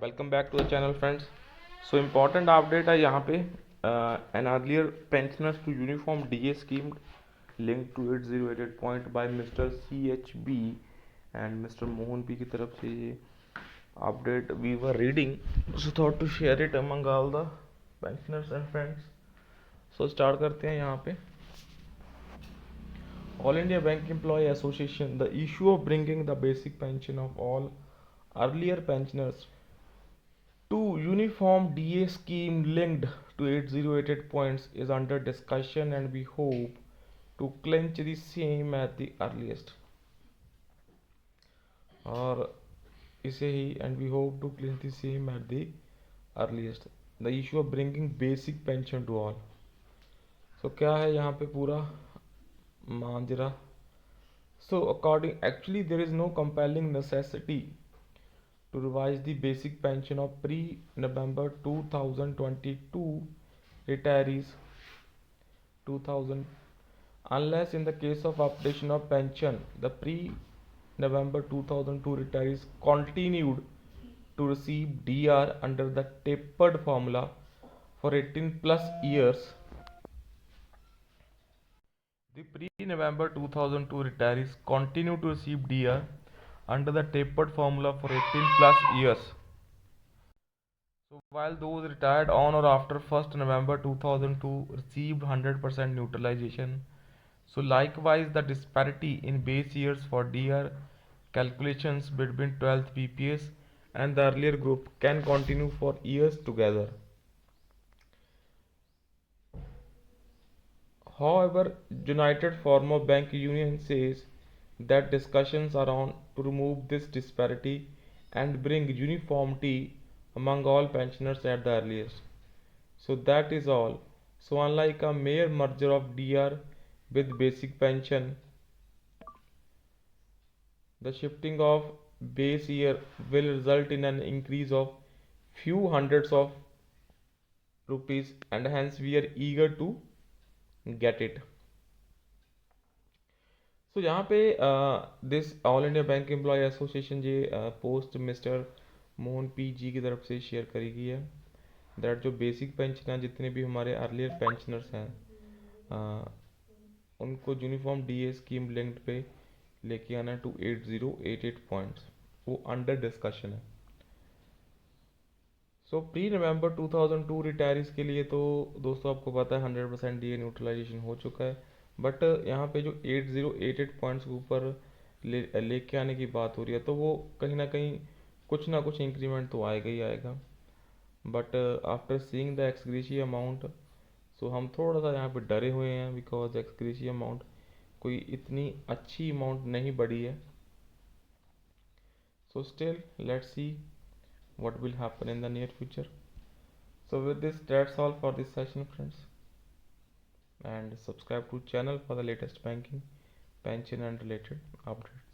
Welcome back to the channel friends. So important update है यहाँ पे। An earlier pensioners to uniform DA scheme link to 8088 point by mister CHB and mister Mohan P की तरफ से ये update we were reading, so thought to share it among all the pensioners and friends. So start करते हैं यहाँ पे। All India bank employ association the issue of bringing the basic pension of all earlier pensioners to uniform DA scheme linked to 8088 points is under discussion and we hope to clinch the same at the earliest. और इसे ही and we hope to clinch the same at the earliest. The issue of bringing basic pension to all. So क्या है यहाँ पे पूरा मांजरा? So according actually there is no compelling necessity to revise the basic pension of pre-November 2022 retirees 2000 unless in the case of updation of pension the pre-November 2002 retirees continued to receive DR under the tapered formula for 18 plus years. The pre-November 2002 retirees continue to receive DR under the tapered formula for 18 plus years. So while those retired on or after 1st November 2002 received 100% neutralization, so likewise the disparity in base years for DR calculations between 12th BPS and the earlier group can continue for years together. However, United Farmer Bank Union says that discussions are on to remove this disparity and bring uniformity among all pensioners at the earliest. So that is all. So unlike a mere merger of DR with basic pension, the shifting of base year will result in an increase of few hundreds of rupees and hence we are eager to get it. So यहाँ पे this all India bank employ association ये post mister Mohan P G की तरफ से share करी गई है that जो बेसिक पेंशन है जितने भी हमारे अर्लियर पेंशनर्स हैं उनको यूनिफॉर्म डीए स्कीम लिंक्ड पे लेके आना है टू 8088 पॉइंट्स, वो अंडर डिस्कशन है। सो प्री नवंबर 2002 रिटायरीज के लिए तो दोस्तों आपको पता है 100% डीए न्यूट्रलाइजेशन हो चुका है, बट यहाँ पे जो 8088 पॉइंट्स के ऊपर लेके आने की बात हो रही है तो वो कहीं ना कुछ इंक्रीमेंट तो आएगा ही आएगा। But after seeing the ex gratia amount, so हम थोड़ा सा यहाँ पे डरे हुए हैं बिकॉज एक्सग्रेशिया अमाउंट कोई इतनी अच्छी अमाउंट नहीं बढ़ी है। So still let's see what will happen in the near future. So with this, that's all for this session friends, and subscribe to channel for the latest banking, pension and related updates.